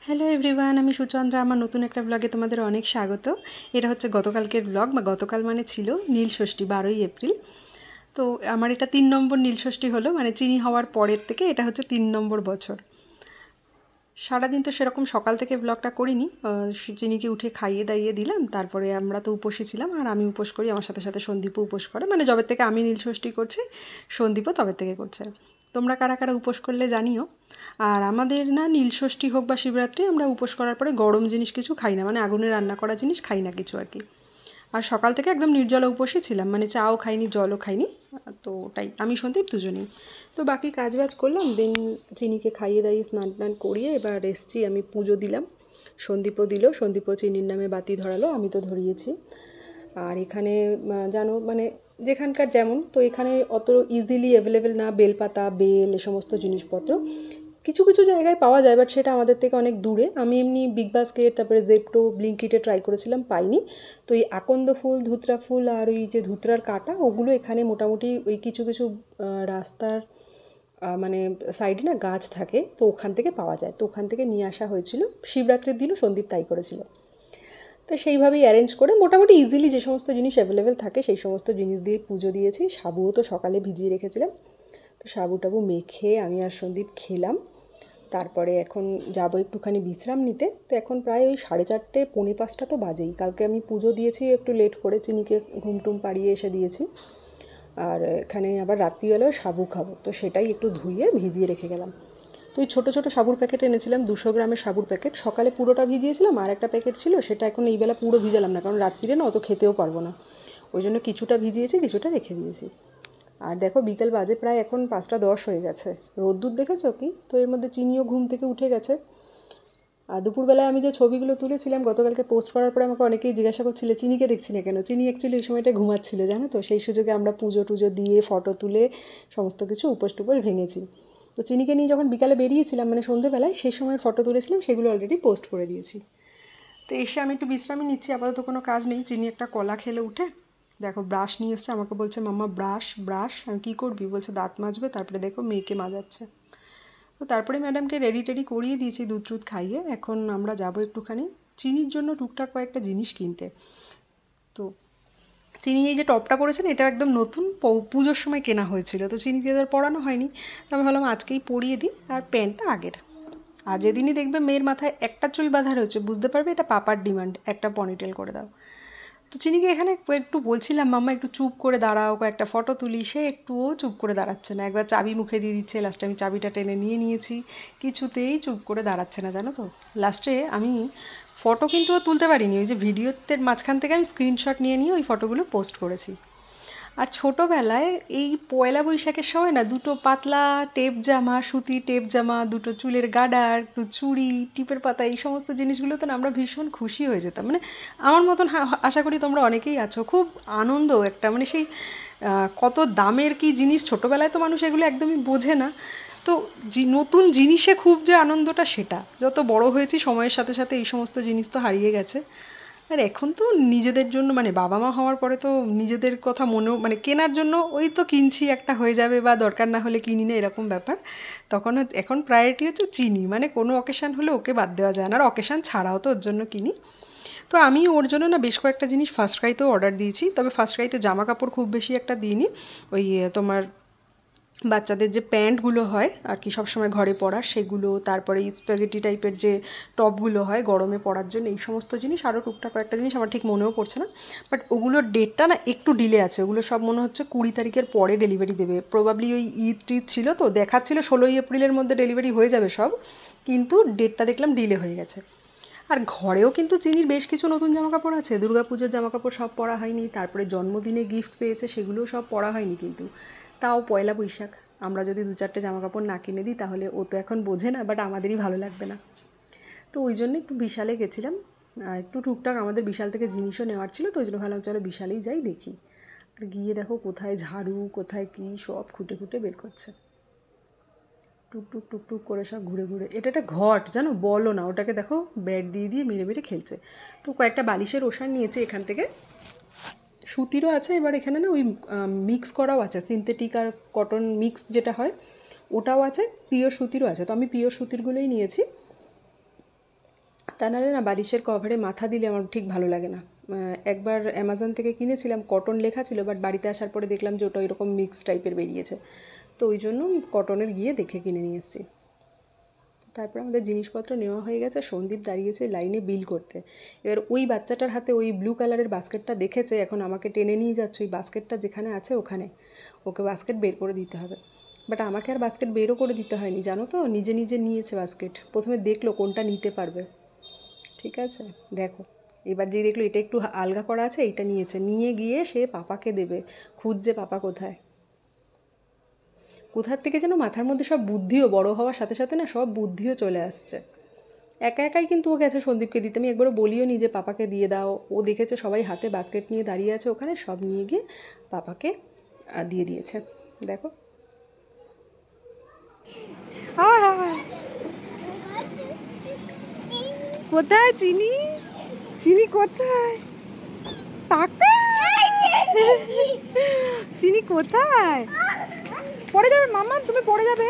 Hello everyone, আমি সুচন্দ্রা। আমার নতুন একটা ব্লগে তোমাদের অনেক স্বাগত। এটা হচ্ছে গতকালকের ব্লগ, বা গতকাল মানে ছিল নীলষষ্ঠী, 12ই এপ্রিল। তো আমার এটা 3 নম্বর নীলষষ্ঠী হলো, মানে চিনি হওয়ার পরের থেকে এটা হচ্ছে 3 নম্বর বছর। সারাদিন তো সেরকম সকাল থেকে ব্লগটা করিনি, চিনিকে উঠে খাইয়ে দাইয়ে দিলাম, তারপরে আমরা তো উপোসী ছিলাম, আর আমি উপোস করি, আমার সাথে সাথে সন্দীপও উপোস করে, মানে যবে থেকে আমি নীলষষ্ঠী করছি সন্দীপও তবে থেকে করছে। তোমরা কারা কারা উপোস করলে জানিও। আর আমাদের না নীলষষ্ঠী হোক বা শিবরাত্রি, আমরা উপোস করার পরে গরম জিনিস কিছু খাই না, মানে আগুনে রান্না করা জিনিস খাই না কিছু আর কি। আর সকাল থেকে একদম নির্জলা উপোসে ছিলাম, মানে চাও খাইনি, জলও খাইনি। তো ওটাই, আমি সন্দীপ দুজনেই। তো বাকি কাজবাজ করলাম, দেন চিনিকে খাইয়ে দাইয়ে স্নান টান করিয়ে এবার এসছি, আমি পুজো দিলাম। সন্দীপও দিল, সন্দীপও চিনির নামে বাতি ধরালো, আমি তো ধরিয়েছি। আর এখানে জানো মানে যেখানকার যেমন, তো এখানে অত ইজিলি অ্যাভেলেবেল না বেলপাতা, বেল, এ সমস্ত জিনিসপত্র। কিছু কিছু জায়গায় পাওয়া যায়, বাট সেটা আমাদের থেকে অনেক দূরে। আমি এমনি বিগ বাস্কেট, তারপরে জেপ্টো, ব্লিঙ্কিটে ট্রাই করেছিলাম, পাইনি। তো এই আকন্দ ফুল, ধুতরা ফুল, আর ওই যে ধুতরার কাঁটা, ওগুলো এখানে মোটামুটি ওই কিছু কিছু রাস্তার মানে সাইডে না গাছ থাকে, তো ওখান থেকে পাওয়া যায়, তো ওখান থেকে নিয়ে আসা হয়েছিল। শিবরাত্রির দিনও সন্দীপ তাই করেছিল। তো সেইভাবেই অ্যারেঞ্জ করে মোটামুটি ইজিলি যে সমস্ত জিনিস অ্যাভেলেবেল থাকে সেই সমস্ত জিনিস দিয়ে পুজো দিয়েছি। সাবুও তো সকালে ভিজিয়ে রেখেছিলাম, তো সাবু টাবু মেখে আমি আর সন্দীপ খেলাম। তারপরে এখন যাবো একটুখানি বিশ্রাম নিতে। তো এখন প্রায় ওই 4:30, 4:45 তো বাজেই। কালকে আমি পুজো দিয়েছি একটু লেট করে, চিনিকে ঘুমটুম পাড়িয়ে এসে দিয়েছি। আর এখানে আবার রাত্রিবেলায় সাবু খাবো, তো সেটাই একটু ধুয়ে ভিজিয়ে রেখে গেলাম। তো এই ছোটো ছোটো সাবুর প্যাকেট এনেছিলাম, 200 গ্রামের সাবুর প্যাকেট। সকালে পুরোটা ভিজিয়েছিলাম, আর একটা প্যাকেট ছিল, সেটা এখন এইবেলা পুরো ভিজালাম না, কারণ রাত্রিরে না অত খেতেও পারবো না, ওই জন্য কিছুটা ভিজিয়েছি, কিছুটা রেখে দিয়েছি। আর দেখো বিকেল বাজে প্রায় এখন 5:10 হয়ে গেছে। রোদ্দুর দেখেছো কি? তো এর মধ্যে চিনিও ঘুম থেকে উঠে গেছে। আর দুপুরবেলায় আমি যে ছবিগুলো তুলেছিলাম গতকালকে পোস্ট করার পরে, আমাকে অনেকেই জিজ্ঞাসা করছিলে চিনিকে দেখছি না কেন। চিনি অ্যাকচুয়ালি ওই সময়টা ঘুমাচ্ছিল, জানো তো। সেই সুযোগে আমরা পুজো টুজো দিয়ে ফটো তুলে সমস্ত কিছু উপোস টুপোস ভেঙেছি। তো চিনিকে নিয়ে যখন বিকালে বেরিয়েছিলাম, মানে সন্ধেবেলায়, সেই সময়ের ফটো তুলেছিলাম, সেগুলো অলরেডি পোস্ট করে দিয়েছি। তো এসে আমি একটু বিশ্রামই নিচ্ছি, আপাতত কোনো কাজ নেই। চিনি একটা কলা খেলে উঠে দেখো ব্রাশ নিয়ে এসছে, আমাকে বলছে মাম্মা ব্রাশ ব্রাশ। আমি কী করবি? বলছে দাঁত মাজবে। তারপরে দেখো মেয়েকে মাজাচ্ছে। তো তারপরে ম্যাডামকে রেডি টেডি করিয়ে দিয়েছি, দুধ টুধ খাইয়ে। এখন আমরা যাব একটুখানি চিনির জন্য টুকটাক কয়েকটা জিনিস কিনতে। তো চিনি এই যে টপটা পরেছে না, এটা একদম নতুন, পুজোর সময় কেনা হয়েছিল। তো চিনিকে তো আর পরানো হয়নি, তো আমি ভাবলাম আজকেই পরিয়ে দিই। আর প্যান্টটা আগের। আর যেদিনই দেখবে মেয়ের মাথায় একটা চুল বাঁধা রয়েছে, বুঝতে পারবে এটা পাপার ডিমান্ড, একটা পনিটেল করে দাও। তো চিনিকে এখানে একটু বলছিলাম মাম্মা একটু চুপ করে দাঁড়াও, কয়েকটা ফটো তুলি, সে একটুও চুপ করে দাঁড়াচ্ছে না। একবার চাবি মুখে দিয়ে দিচ্ছে, লাস্টে আমি চাবিটা টেনে নিয়ে নিয়েছি, কিছুতেই চুপ করে দাঁড়াচ্ছে না, জানো তো। লাস্টে আমি ফটো কিন্তু তুলতে পারিনি, ওই যে ভিডিওতে মাঝখান থেকে আমি স্ক্রিনশট নিয়ে নিয়ে ওই ফটোগুলো পোস্ট করেছি। আর ছোটোবেলায় এই পয়লা বৈশাখের সময় না, দুটো পাতলা টেপ জামা, সুতি টেপ জামা, দুটো চুলের গার্ডার, একটু চুড়ি, টিপের পাতা, এই সমস্ত জিনিসগুলোতে না আমরা ভীষণ খুশি হয়ে যেতাম। মানে আমার মতন আশা করি তোমরা অনেকেই আছো। খুব আনন্দ একটা, মানে সেই কত দামের কি জিনিস, ছোটোবেলায় তো মানুষ এগুলো একদমই বোঝে না। তো নতুন জিনিসে খুব যে আনন্দটা, সেটা যত বড় হয়েছি সময়ের সাথে সাথে এই সমস্ত জিনিস তো হারিয়ে গেছে। আর এখন তো নিজেদের জন্য, মানে বাবা মা হওয়ার পরে তো নিজেদের কথা মনেও, মানে কেনার জন্য ওই তো কিনছি, একটা হয়ে যাবে, বা দরকার না হলে কিনি না, এরকম ব্যাপার। তখন এখন প্রায়োরিটি হচ্ছে চিনি, মানে কোনো অকেশান হলে ওকে বাদ দেওয়া যায় না, আর অকেশান ছাড়াও তো ওর জন্য কিনি। তো আমি ওর জন্য না বেশ কয়েকটা জিনিস ফার্স্ট ক্রাইতেও অর্ডার দিয়েছি, তবে ফার্স্ট ক্রাইতে জামা কাপড় খুব বেশি একটা দিইনি। ওই তোমার বাচ্চাদের যে প্যান্টগুলো হয় আর কি সবসময় ঘরে পরার, সেগুলো, তারপরে স্প্যাগেটি টাইপের যে টপগুলো হয় গরমে পরার জন্য, এই সমস্ত জিনিস, আরও টুকটাক কয়েকটা জিনিস আমার ঠিক মনেও পড়ছে না। বাট ওগুলোর ডেটটা না একটু ডিলে আছে, ওগুলো সব মনে হচ্ছে 20 তারিখের পরে ডেলিভারি দেবে। প্রবাবলি ওই ঈদ টিদ ছিল, তো দেখাচ্ছিল 16ই এপ্রিলের মধ্যে ডেলিভারি হয়ে যাবে সব, কিন্তু ডেটটা দেখলাম ডিলে হয়ে গেছে। আর ঘরেও কিন্তু চিনির বেশ কিছু নতুন জামাকাপড় আছে, দুর্গাপুজোর জামাকাপড় সব পরা হয়নি, তারপরে জন্মদিনে গিফট পেয়েছে সেগুলোও সব পরা হয়নি। কিন্তু তাও পয়লা বৈশাখ, আমরা যদি 2-4টে জামাকাপড় না কিনে দিই তাহলে ও তো এখন বোঝে না, বাট আমাদেরই ভালো লাগবে না। তো ওই জন্য একটু বিশালে গেছিলাম, একটু টুকটাক আমাদের বিশাল থেকে জিনিসও নেওয়ার ছিল, তো ওই জন্য ভাবলাম চলো বিশালেই যাই দেখি। আর গিয়ে দেখো কোথায় ঝাড়ু, কোথায় কী সব খুঁটে খুঁটে বের করছে, টুকটুক টুকটুক করে সব ঘুরে ঘুরে। এটা একটা ঘট জানো, বলো না, ওটাকে দেখো ব্যাট দিয়ে দিয়ে মেরে মেরে খেলছে। তো কয়েকটা বালিশের ওষার নিয়েছে এখান থেকে, সুতিরও আছে, এবার এখানে না ওই মিক্স করাও আছে, সিনথেটিক আর কটন মিক্স যেটা হয় ওটাও আছে, পিওর সুতিরও আছে। তো আমি পিওর সুতিরগুলোই নিয়েছি। তা নাহলে না বালিশের কভারে মাথা দিলে আমার ঠিক ভালো লাগে না। একবার অ্যামাজন থেকে কিনেছিলাম, কটন লেখা ছিল, বাট বাড়িতে আসার পরে দেখলাম যে ওটা এরকম মিক্স টাইপের বেরিয়েছে, তো ওই জন্য কটনের গিয়ে দেখে কিনে নিয়ে এসেছি। তারপর আমাদের জিনিসপত্র নেওয়া হয়ে গেছে, সন্দীপ দাঁড়িয়েছে লাইনে বিল করতে। এবার ওই বাচ্চাটার হাতে ওই ব্লু কালারের বাস্কেটটা দেখেছে, এখন আমাকে টেনে নিয়ে যাচ্ছে ওই বাস্কেটটা যেখানে আছে ওখানে, ওকে বাস্কেট বের করে দিতে হবে। বাট আমাকে আর বাস্কেট বেরও করে দিতে হয়নি, জানো তো, নিজে নিজে নিয়েছে বাস্কেট। প্রথমে দেখলো কোনটা নিতে পারবে, ঠিক আছে, দেখো এবার যে দেখলো এটা একটু আলগা করা আছে, এইটা নিয়েছে, নিয়ে গিয়ে সে পাপাকে দেবে, খুঁজছে পাপা কোথায়। কোথার থেকে যেন মাথার মধ্যে সব বুদ্ধিও, বড় হওয়ার সাথে সাথে না সব বুদ্ধিও চলে আসছে। একা একাই কিন্তু ও গেছে সন্দীপকে দিতে, আমি একবারও বলিও নি যে পাপাকে দিয়ে দাও। ও দেখেছে সবাই হাতে বাস্কেট নিয়ে দাঁড়িয়ে আছে ওখানে, সব নিয়ে গিয়ে পাপাকে দিয়ে দিয়েছে। দেখো কোথায় চিনি, চিনি কোথায়, টাকা চিনি কোথায়, পড়ে যাবে মামা, তুমি পড়ে যাবে।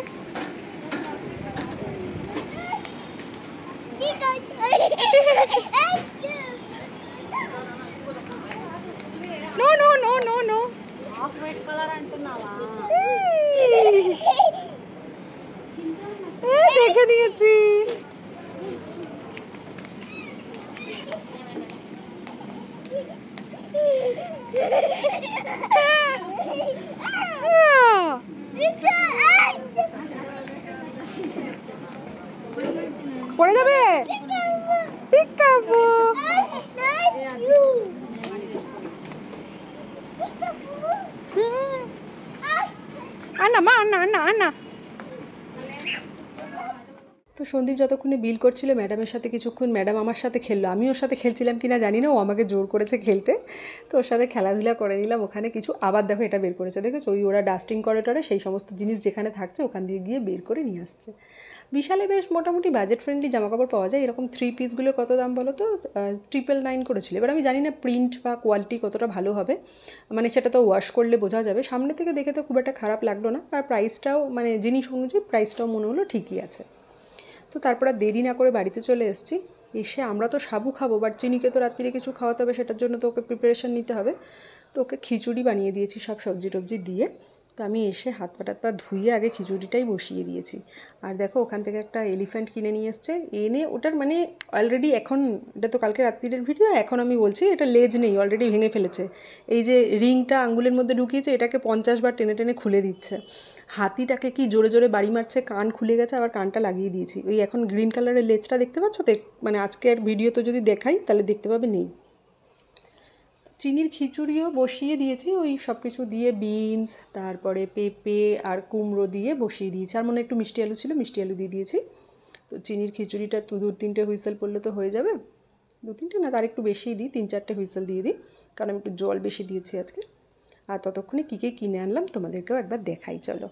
No, no, no, no, no. Off-white color అంటున్నావా? দেখে নিয়েছি। পড়ে যাবে, পিকাবু। আনা মা, আনা আনা আনা। তো সন্দীপ যতক্ষণে বিল করছিল ম্যাডামের সাথে কিছুক্ষণ, ম্যাডাম আমার সাথে খেললো, আমি ওর সাথে খেলছিলাম কি না জানি না, ও আমাকে জোর করেছে খেলতে, তো ওর সাথে খেলাধুলা করে নিলাম ওখানে কিছু। আবার দেখো এটা বের করেছে, দেখেছো, ওই ওরা ডাস্টিং করে টরে সেই সমস্ত জিনিস যেখানে থাকছে ওখান দিয়ে গিয়ে বের করে নিয়ে আসছে। বিশালে বেশ মোটামুটি বাজেট ফ্রেন্ডলি জামাকাপড় পাওয়া যায়। এরকম 3 পিসগুলোর কত দাম বলো তো, 999 করেছিল। এবার আমি জানি না প্রিন্ট বা কোয়ালিটি কতটা ভালো হবে, মানে সেটা তো ওয়াশ করলে বোঝা যাবে। সামনে থেকে দেখে তো খুব একটা খারাপ লাগলো না, আর প্রাইসটাও মানে জিনিস অনুযায়ী প্রাইসটাও মনে হলো ঠিকই আছে। তো তারপর আর দেরি না করে বাড়িতে চলে এসেছি। এসে আমরা তো সাবু খাবো, বাট চিনিকে তো রাত্রিরে কিছু খাওয়াতে হবে, সেটার জন্য তো ওকে প্রিপারেশান নিতে হবে। তো ওকে খিচুড়ি বানিয়ে দিয়েছি সব সবজি টবজি দিয়ে। তো আমি এসে হাত পা ধুয়ে আগে খিচুড়িটাই বসিয়ে দিয়েছি। আর দেখো ওখান থেকে একটা এলিফ্যান্ট কিনে নিয়ে এসছে, এনে ওটার মানে অলরেডি এখন, এটা তো কালকে রাত্রিরের ভিডিও, এখন আমি বলছি এটা লেজ নেই, অলরেডি ভেঙে ফেলেছে। এই যে রিংটা আঙ্গুলের মধ্যে ঢুকিয়েছে, এটাকে 50 বার টেনে টেনে খুলে দিচ্ছে। হাতিটাকে কি জোরে জোরে বাড়ি মারছে, কান খুলে গেছে, আবার কানটা লাগিয়ে দিয়েছি। ওই এখন গ্রিন কালারের লেজটা দেখতে পাচ্ছ তো, মানে আজকের ভিডিও তো যদি দেখাই তাহলে দেখতে পাবে নেই। চিনির খিচুড়িও বসিয়ে দিয়েছি, ওই সব কিছু দিয়ে বিনস, তারপরে পেঁপে আর কুমড়ো দিয়ে বসিয়ে দিয়েছি। আর মনে একটু মিষ্টি আলু ছিল, মিষ্টি আলু দিয়ে দিয়েছি। তো চিনির খিচুড়িটা 2-3টে হুইসেল পড়লে তো হয়ে যাবে, 2-3টে না, তার একটু বেশিই দিই, 3-4টে হুইসেল দিয়ে দিই, কারণ আমি একটু জল বেশি দিয়েছি আজকে। আর ততক্ষণে কী কিনে আনলাম তোমাদেরকেও একবার দেখাই, চলো।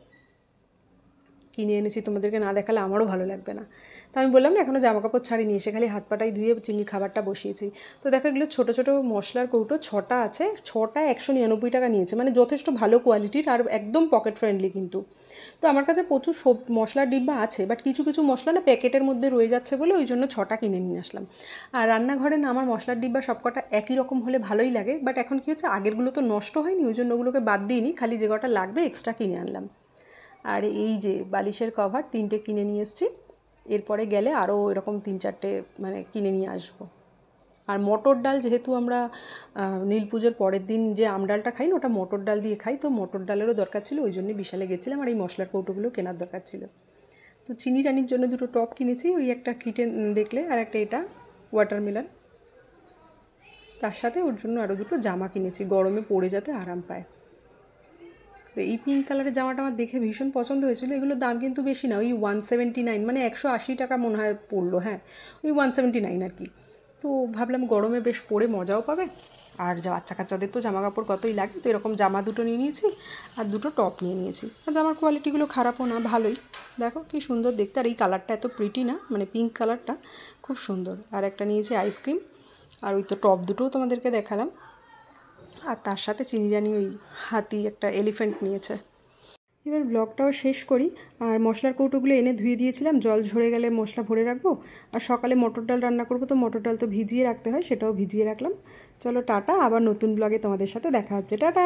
কিনে এনেছি তোমাদেরকে না দেখালে আমারও ভালো লাগবে না। তো আমি বললাম না এখনও জামাকাপড় ছাড়িনি, এসে খালি হাত পাটাই ধুয়ে চিনির খাবারটা বসিয়েছি। তো দেখো এগুলো ছোটো ছোটো মশলার কৌটো 6টা আছে, 6টা 199 টাকা নিয়েছে, মানে যথেষ্ট ভালো কোয়ালিটির আর একদম পকেট ফ্রেন্ডলি কিন্তু। তো আমার কাছে প্রচুর মশলার ডিব্বা আছে, বাট কিছু কিছু মশলা না প্যাকেটের মধ্যে রয়ে যাচ্ছে বলে ওই জন্য 6টা কিনে নিয়ে আসলাম। আর রান্নাঘরে না আমার মশলার ডিব্বা সবকটা একই রকম হলে ভালোই লাগে, বাট এখন কী হচ্ছে আগেরগুলো তো নষ্ট হয়নি, ওই জন্য ওগুলোকে বাদ দিইনি, খালি যে কটা লাগবে এক্সট্রা কিনে আনলাম। আর এই যে বালিশের কভার 3টে কিনে নিয়ে এসেছি, এরপরে গেলে আরও এরকম 3-4টে মানে কিনে নিয়ে আসবো। আর মটর ডাল, যেহেতু আমরা নীল পুজোর পরের দিন যে আমডালটা খাই না, ওটা মটর ডাল দিয়ে খাই, তো মটর ডালেরও দরকার ছিল, ওই জন্যে বিশালে গেছিলাম, আর এই মশলার কৌটোগুলো কেনার দরকার ছিল। তো চিনি রানির জন্য 2টো টপ কিনেছি, ওই একটা কিটে দেখলে, আর একটা এটা ওয়াটারমেলন, তার সাথে ওর জন্য আরও 2টো জামা কিনেছি, গরমে পরে যাতে আরাম পায়। তো এই পিঙ্ক কালারের জামাটা আমার দেখে ভীষণ পছন্দ হয়েছিল। এগুলোর দাম কিন্তু বেশি না, ওই 179, মানে 180 টাকা মনে হয় পড়লো, হ্যাঁ ওই 179 আর কি। তো ভাবলাম গরমে বেশ পরে মজাও পাবে, আর যা বাচ্চা কাচ্চাদের তো জামা কাপড় কতই লাগে, তো এরকম জামা 2টো নিয়ে নিয়েছি, আর 2টো টপ নিয়ে নিয়েছি। আর জামার কোয়ালিটিগুলো খারাপও না, ভালোই, দেখো কী সুন্দর দেখতে। আর এই কালারটা এত প্রিটি না, মানে পিঙ্ক কালারটা খুব সুন্দর। আর একটা নিয়েছি আইসক্রিম, আর ওই তো টপ 2টোও তোমাদেরকে দেখালাম। আর তার সাথে চিনি রানি ওই হাতি একটা এলিফ্যান্ট নিয়েছে। এবার ব্লগটাও শেষ করি। আর মশলার কৌটোগুলো এনে ধুয়ে দিয়েছিলাম, জল ঝরে গেলে মশলা ভরে রাখবো। আর সকালে মটর ডাল রান্না করবো, তো মটর ডাল তো ভিজিয়ে রাখতে হয়, সেটাও ভিজিয়ে রাখলাম। চলো টাটা, আবার নতুন ব্লগে তোমাদের সাথে দেখা হচ্ছে, টাটা।